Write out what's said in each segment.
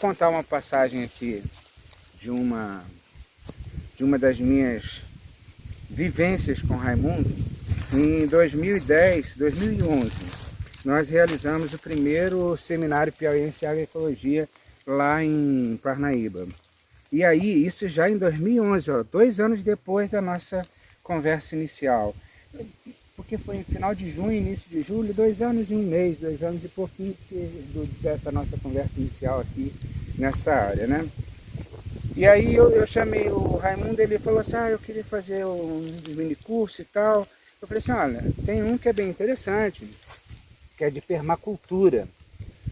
contar uma passagem aqui de uma das minhas vivências com Raimundo. Em 2010, 2011, nós realizamos o primeiro seminário piauiense de agroecologia lá em Parnaíba. E aí, isso já em 2011, ó, 2 anos depois da nossa conversa inicial. Porque foi em final de junho, início de julho, 2 anos e um mês, 2 anos e pouquinho dessa nossa conversa inicial aqui nessa área, né? E aí eu chamei o Raimundo, ele falou assim, eu queria fazer um mini curso e tal. Eu falei assim, olha, tem um que é bem interessante, que é de permacultura.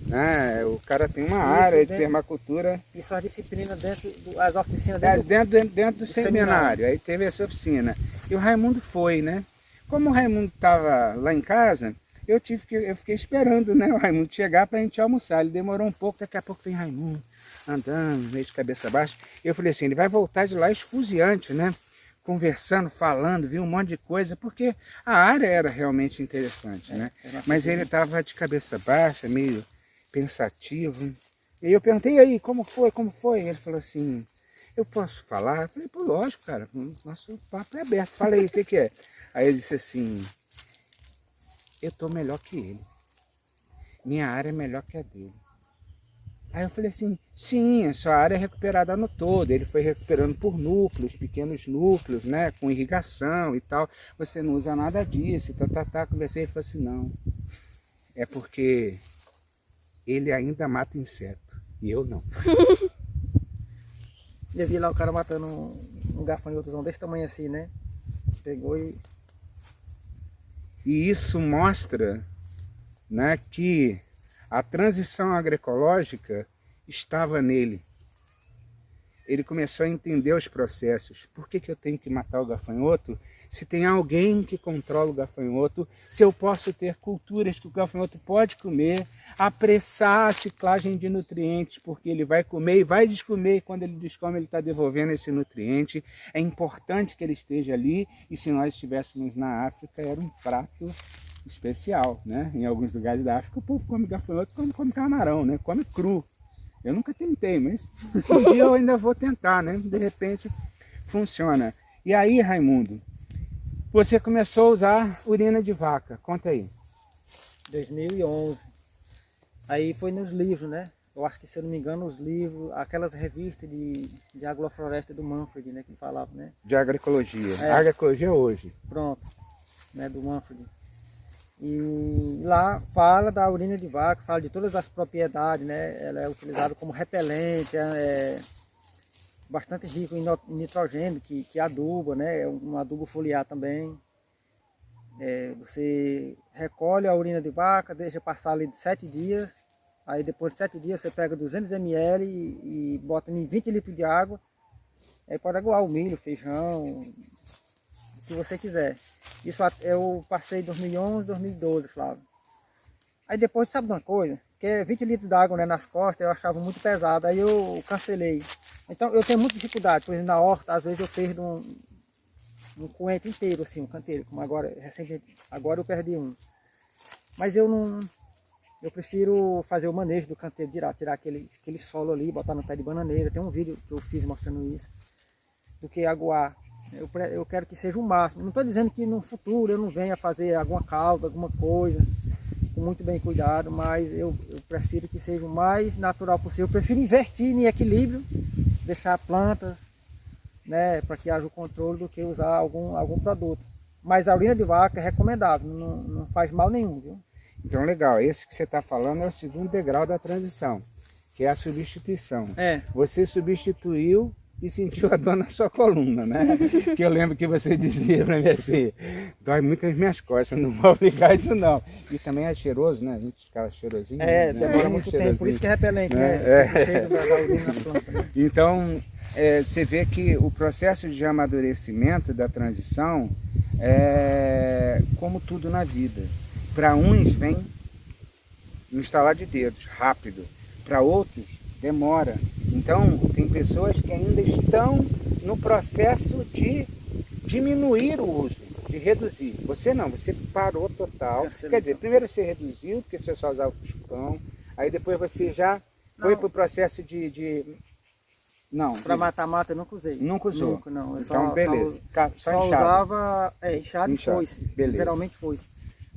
Né? O cara tem uma área de permacultura. Isso é a disciplina dentro das oficinas dentro do seminário. Aí teve essa oficina. E o Raimundo foi, né? Como o Raimundo estava lá em casa, eu fiquei esperando, né, o Raimundo chegar para a gente almoçar. Ele demorou um pouco, daqui a pouco vem Raimundo andando, meio de cabeça baixa. Eu falei assim, ele vai voltar de lá esfuziante, né? Conversando, falando, viu um monte de coisa, porque a área era realmente interessante, né? Mas ele estava de cabeça baixa, meio pensativo. E eu perguntei, e aí, como foi? Ele falou assim, eu posso falar? Eu falei, pô, lógico, cara, nosso papo é aberto. Falei, o que é? Aí ele disse assim, eu estou melhor que ele. Minha área é melhor que a dele. Aí eu falei assim, sim, a sua área é recuperada no todo. Ele foi recuperando por núcleos, pequenos núcleos, né, com irrigação e tal. Você não usa nada disso, Conversei e falei assim, não, é porque ele ainda mata inseto e eu não. Eu vi lá o cara matando um gafanhotozão desse tamanho assim, né? Pegou e isso mostra, né, que a transição agroecológica estava nele. Ele começou a entender os processos. Por que eu tenho que matar o gafanhoto? Se tem alguém que controla o gafanhoto, se eu posso ter culturas que o gafanhoto pode comer, apressar a ciclagem de nutrientes, porque ele vai comer e vai descomer, e quando ele descome ele está devolvendo esse nutriente. É importante que ele esteja ali, e se nós estivéssemos na África, era um prato especial, né? Em alguns lugares da África o povo come gafanhoto como come camarão, né? Come cru. Eu nunca tentei, mas um dia eu ainda vou tentar, né? De repente funciona. E aí, Raimundo, você começou a usar urina de vaca. Conta aí. 2011. Aí foi nos livros, né? Eu acho que, se eu não me engano, os livros, aquelas revistas de agrofloresta do Manfred, né? Que falava, né? De agroecologia. Agroecologia hoje. Pronto. Né? Do Manfred. E lá fala da urina de vaca, fala de todas as propriedades, né? Ela é utilizada como repelente, é bastante rico em nitrogênio, que aduba, né? É um adubo foliar também. Você recolhe a urina de vaca, deixa passar ali de 7 dias, aí depois de 7 dias você pega 200 ml e bota em 20 litros de água, aí pode aguar o milho, feijão, o que você quiser. Isso eu passei em 2011, 2012, Flávio. Aí depois, sabe de uma coisa? Porque 20 litros de água, né, nas costas eu achava muito pesado, aí eu cancelei. Então eu tenho muita dificuldade, por exemplo, na horta, às vezes eu perdo um coentro inteiro, assim, um canteiro, como agora, recentemente, agora eu perdi um. Mas eu prefiro fazer o manejo do canteiro, tirar aquele solo ali, botar no pé de bananeira. Tem um vídeo que eu fiz mostrando isso, do que aguar. Eu quero que seja o máximo. Não estou dizendo que no futuro eu não venha fazer alguma cauda, alguma coisa, com muito bem cuidado, mas eu prefiro que seja o mais natural possível. Eu prefiro investir em equilíbrio, deixar plantas, né, para que haja o controle, do que usar algum produto. Mas a urina de vaca é recomendável, não faz mal nenhum, viu? Então, legal. Esse que você está falando é o segundo degrau da transição, que é a substituição. Você substituiu e sentiu a dor na sua coluna, né? Que eu lembro que você dizia para mim assim, dói muito as minhas costas, não vou aplicar isso não. E também é cheiroso, né? A gente ficava cheirosinho. Né? Demora muito tempo, por isso que é repelente, né? Cheiro da urina na planta, né? Então, você vê que o processo de amadurecimento da transição é como tudo na vida. Para uns vem no estalar de dedos, rápido. Para outros demora. Então, tem pessoas que ainda estão no processo de diminuir o uso, de reduzir. Você não, você parou total. Quer dizer, primeiro você reduziu, porque você só usava o chupão, aí depois você já Foi para o processo Não. Para mata-mata eu nunca usei. Nunca usou? Nunca, não. Eu Então, beleza. Só enxada. usava enxada e foice. Beleza. Literalmente foice.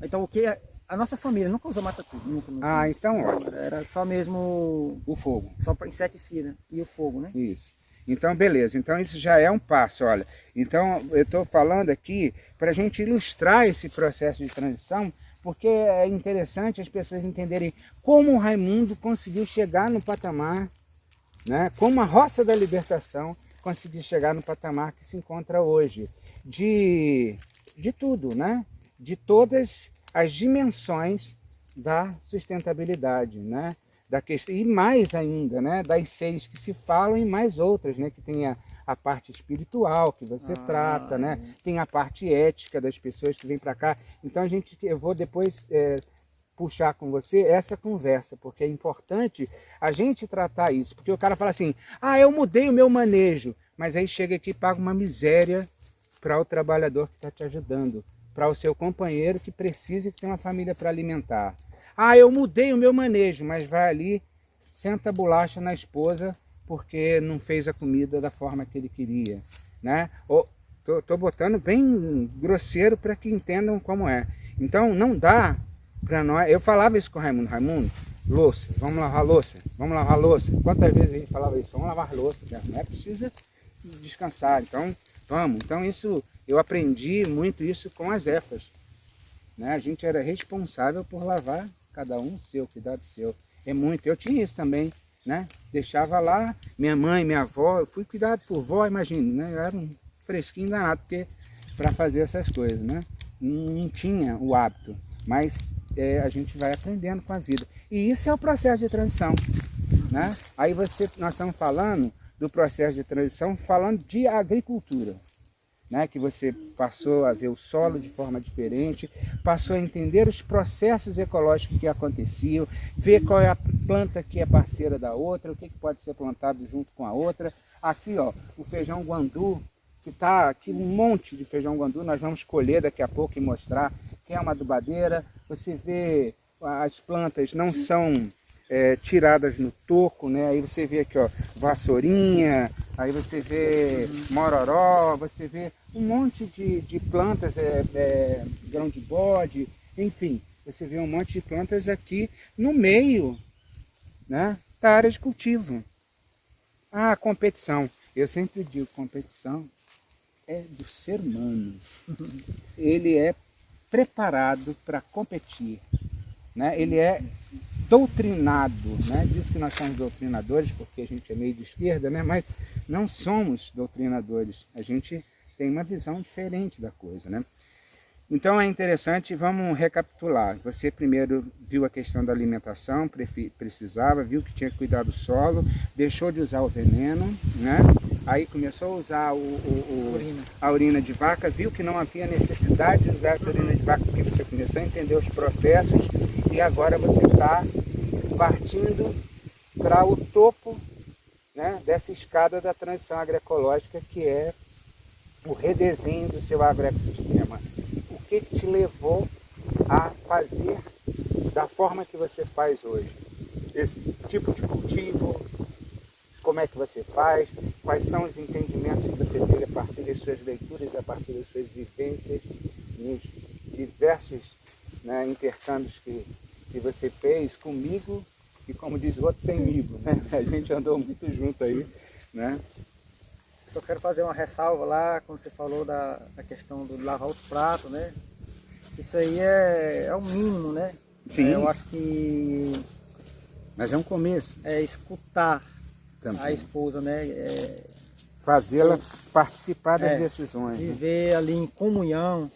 Então o que... A nossa família nunca usou mata-tudo. Nunca. Ah, então ótimo. Era só mesmo... O fogo. Só para inseticida e o fogo, né? Isso. Então, beleza. Então, isso já é um passo, olha. Então, eu estou falando aqui para a gente ilustrar esse processo de transição, porque é interessante as pessoas entenderem como o Raimundo conseguiu chegar no patamar, né? Como a Roça da Libertação conseguiu chegar no patamar que se encontra hoje. De tudo, né? De todas as dimensões da sustentabilidade, né? Da questão, e mais ainda, né? Das 6 que se falam e mais outras, né? Que tem a parte espiritual que você trata, né? Tem a parte ética das pessoas que vêm para cá. Então eu vou depois puxar com você essa conversa, porque é importante a gente tratar isso, porque o cara fala assim, ah, eu mudei o meu manejo, mas aí chega aqui e paga uma miséria para o trabalhador que está te ajudando, para o seu companheiro que precisa e que tem uma família para alimentar. Ah, eu mudei o meu manejo, mas vai ali, senta a bolacha na esposa porque não fez a comida da forma que ele queria, né? Tô botando bem grosseiro para que entendam como é. Então não dá para nós... Eu falava isso com o Raimundo. Raimundo, louça, vamos lavar louça, vamos lavar louça. Quantas vezes a gente falava isso? Vamos lavar louça, não é preciso descansar, então vamos. Então isso, eu aprendi muito isso com as EFAs, né? A gente era responsável por lavar cada um o seu, cuidar do seu. É muito, eu tinha isso também, né? Deixava lá, minha mãe, minha avó, eu fui cuidado por vó, imagina, né? Eu era um fresquinho danado, porque para fazer essas coisas, né? Não tinha o hábito, mas a gente vai aprendendo com a vida. E isso é o processo de transição, né? Aí nós estamos falando do processo de transição, falando de agricultura, né? Que você passou a ver o solo de forma diferente, passou a entender os processos ecológicos que aconteciam, ver qual é a planta que é parceira da outra, o que pode ser plantado junto com a outra. Aqui, ó, o feijão guandu, que está aqui um monte de feijão guandu, nós vamos colher daqui a pouco e mostrar que é uma adubadeira. Você vê as plantas não são tiradas no toco, né? Aí você vê aqui, ó, vassourinha, aí você vê mororó, você vê um monte de plantas, grão de bode, enfim, você vê um monte de plantas aqui no meio, né, da área de cultivo. Ah, competição. Eu sempre digo, competição é do ser humano. Ele é preparado para competir, né? Ele é doutrinado, né? Diz que nós somos doutrinadores porque a gente é meio de esquerda, né? Mas não somos doutrinadores, a gente tem uma visão diferente da coisa, né? Então é interessante, vamos recapitular. Você primeiro viu a questão da alimentação, precisava, viu que tinha que cuidar do solo, deixou de usar o veneno, né? Aí começou a usar a urina de vaca, viu que não havia necessidade de usar essa urina de vaca, porque você começou a entender os processos e agora você está partindo para o topo, né, dessa escada da transição agroecológica, que é o redesenho do seu agroecossistema. O que te levou a fazer da forma que você faz hoje? Esse tipo de cultivo, como é que você faz, quais são os entendimentos que você teve a partir das suas leituras, a partir das suas vivências, nos diversos, né, intercâmbios que você fez comigo e, como diz o outro, semigo, né? A gente andou muito junto aí, né? Só quero fazer uma ressalva lá, quando você falou da questão do lavar os pratos, né? Isso aí é o mínimo, né? Sim. Eu acho que... Mas é um começo. É escutar também a esposa, né? Fazê-la participar das decisões. Viver, né, ali em comunhão.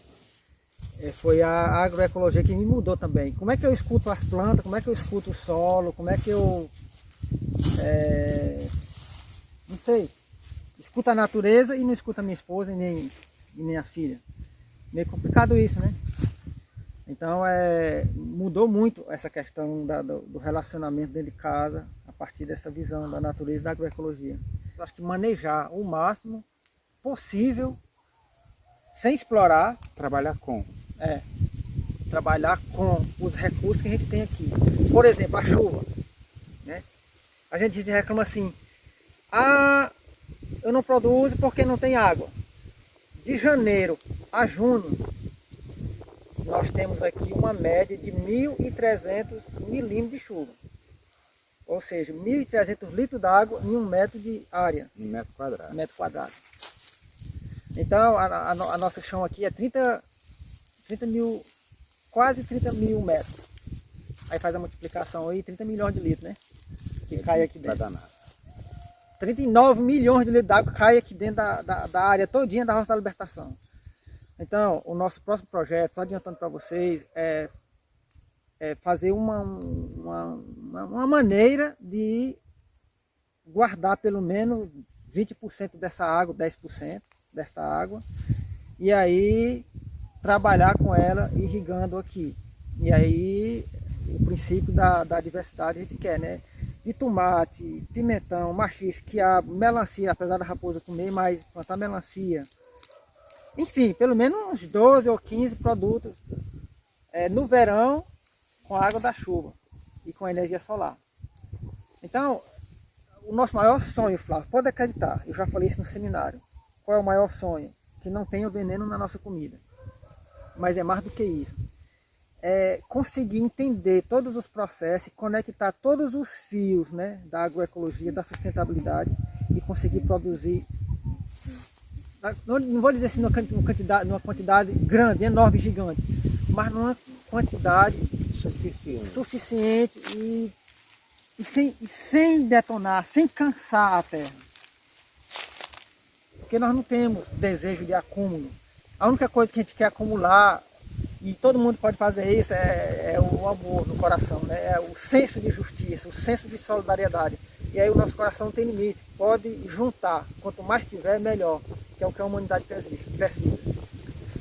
Foi a agroecologia que me mudou também. Como é que eu escuto as plantas, como é que eu escuto o solo, como é que eu... não sei. Escuto a natureza e não escuto a minha esposa e nem a filha. Meio complicado isso, né? Então mudou muito essa questão do relacionamento dentro de casa a partir dessa visão da natureza e da agroecologia. Eu acho que manejar o máximo possível sem explorar. Trabalhar com. Trabalhar com os recursos que a gente tem aqui. Por exemplo, a chuva, né? A gente reclama assim, ah, eu não produzo porque não tem água. De janeiro a junho, nós temos aqui uma média de 1.300 milímetros de chuva. Ou seja, 1.300 litros d'água em 1 metro de área. Um metro quadrado. 1 metro quadrado. Então, a nossa chão aqui é 30 mil, quase 30 mil metros. Aí faz a multiplicação aí, 30 milhões de litros, né? Que cai aqui dentro. 39 milhões de litros d'água cai aqui dentro da área todinha da Roça da Libertação. Então, o nosso próximo projeto, só adiantando para vocês, é fazer uma maneira de guardar pelo menos 20% dessa água, 10% dessa água, e aí trabalhar com ela irrigando aqui. E aí o princípio da diversidade a gente quer, né? De tomate, pimentão, maxixe, quiabo, melancia, apesar da raposa comer, mas plantar melancia. Enfim, pelo menos uns 12 ou 15 produtos no verão com a água da chuva e com a energia solar. Então, o nosso maior sonho, Flávio, pode acreditar, eu já falei isso no seminário. Qual é o maior sonho? Que não tenha veneno na nossa comida. Mas é mais do que isso. É conseguir entender todos os processos, conectar todos os fios, né, da agroecologia, da sustentabilidade e conseguir produzir, não vou dizer assim numa quantidade grande, enorme, gigante, mas numa quantidade suficiente e sem detonar, sem cansar a terra. Porque nós não temos desejo de acúmulo. A única coisa que a gente quer acumular, e todo mundo pode fazer isso, é o amor no coração, né? É o senso de justiça, o senso de solidariedade. E aí o nosso coração não tem limite, pode juntar, quanto mais tiver, melhor, que é o que a humanidade precisa.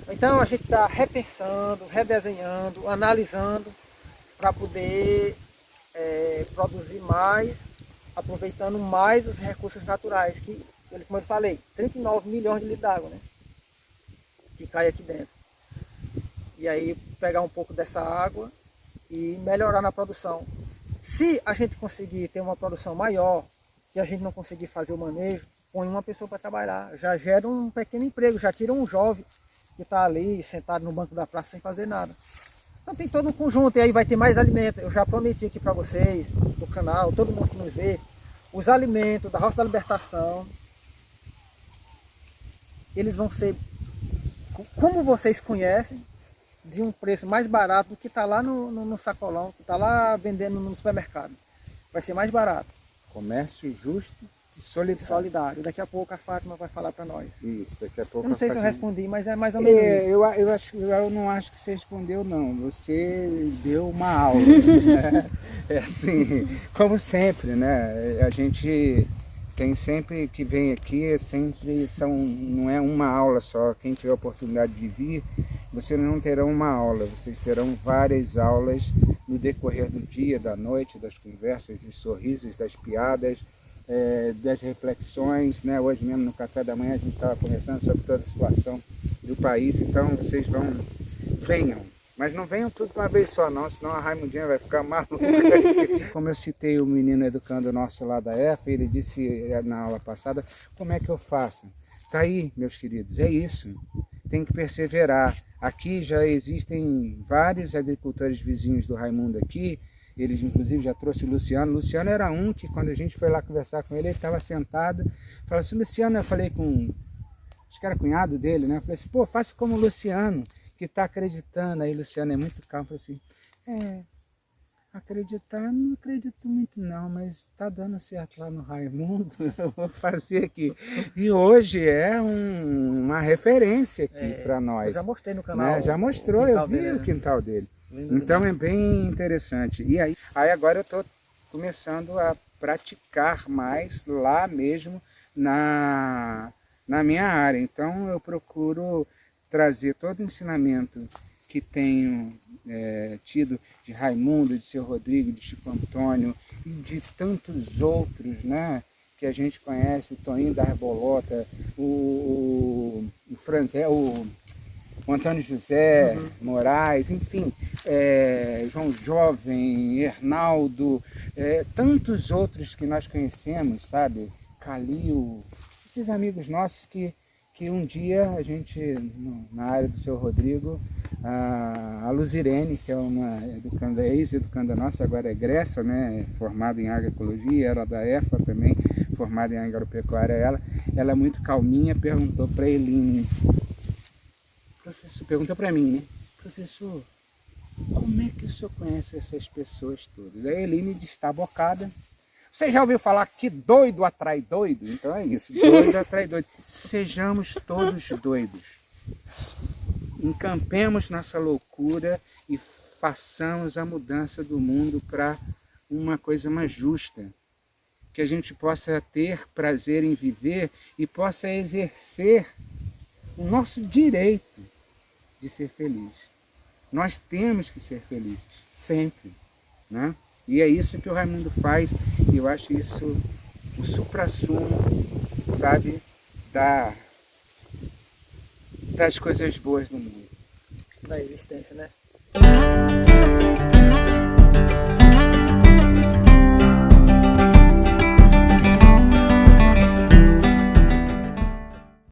Então a gente está repensando, redesenhando, analisando, para poder produzir mais, aproveitando mais os recursos naturais, que, como eu falei, 39 milhões de litros d'água, né? Que cai aqui dentro. E aí pegar um pouco dessa água e melhorar na produção. Se a gente conseguir ter uma produção maior, se a gente não conseguir fazer o manejo, põe uma pessoa para trabalhar, já gera um pequeno emprego, já tira um jovem que está ali sentado no banco da praça sem fazer nada. Então tem todo um conjunto, e aí vai ter mais alimento. Eu já prometi aqui para vocês, do canal, todo mundo que nos vê, os alimentos da Roça da Libertação, eles vão ser, como vocês conhecem, de um preço mais barato do que está lá no sacolão, que está lá vendendo no supermercado. Vai ser mais barato. Comércio justo e solidário. Daqui a pouco a Fátima vai falar para nós. Isso, daqui a pouco. Eu não sei se eu respondi, mas é mais ou menos isso. Eu não acho que você respondeu, não. Você deu uma aula. Né? É assim, como sempre, né? A gente tem sempre que vem aqui, não é uma aula só. Quem tiver a oportunidade de vir, vocês não terão uma aula, vocês terão várias aulas no decorrer do dia, da noite, das conversas, dos sorrisos, das piadas, das reflexões, né? Hoje mesmo no café da manhã a gente estava conversando sobre toda a situação do país, então vocês venham, mas não venham tudo de uma vez só não, senão a Raimundinha vai ficar maluca. Como eu citei o menino educando nosso lá da EFA, ele disse na aula passada, como é que eu faço? Tá aí, meus queridos, é isso, tem que perseverar. Aqui já existem vários agricultores vizinhos do Raimundo aqui, eles inclusive já trouxe o Luciano. Luciano era um que quando a gente foi lá conversar com ele estava sentado, falou assim, Luciano, eu falei com, acho que era cunhado dele, né? Eu falei assim, pô, faça como o Luciano, que está acreditando. Aí o Luciano é muito calmo, falou assim, acreditar, não acredito muito não, mas está dando certo lá no Raimundo, eu vou fazer aqui. E hoje é uma referência aqui para nós. Eu já mostrei no canal. Né? Já mostrou, eu vi o quintal dele. Então é bem interessante. E aí agora eu estou começando a praticar mais lá mesmo na minha área. Então eu procuro trazer todo o ensinamento que tenho tido de Raimundo, de Seu Rodrigo, de Chico Antônio e de tantos outros, né, que a gente conhece, o Toninho da Arbolota, o Antônio José Moraes, enfim, João Jovem, Hernaldo, tantos outros que nós conhecemos, sabe? Calil, esses amigos nossos que um dia a gente, na área do seu Rodrigo, a Luzirene, que é uma ex-educanda nossa, agora é egressa, né? Formada em agroecologia, era da EFA também, formada em agropecuária, ela é muito calminha, perguntou para Eline, professor, perguntou para mim, né? Professor, como é que o senhor conhece essas pessoas todas? A Eline destabocada. Você já ouviu falar que doido atrai doido? Então é isso, doido atrai doido. Sejamos todos doidos. Encampemos nossa loucura e façamos a mudança do mundo para uma coisa mais justa. Que a gente possa ter prazer em viver e possa exercer o nosso direito de ser feliz. Nós temos que ser felizes, sempre, né? E é isso que o Raimundo faz, e eu acho isso o suprassumo, sabe, das coisas boas do mundo. Da existência, né?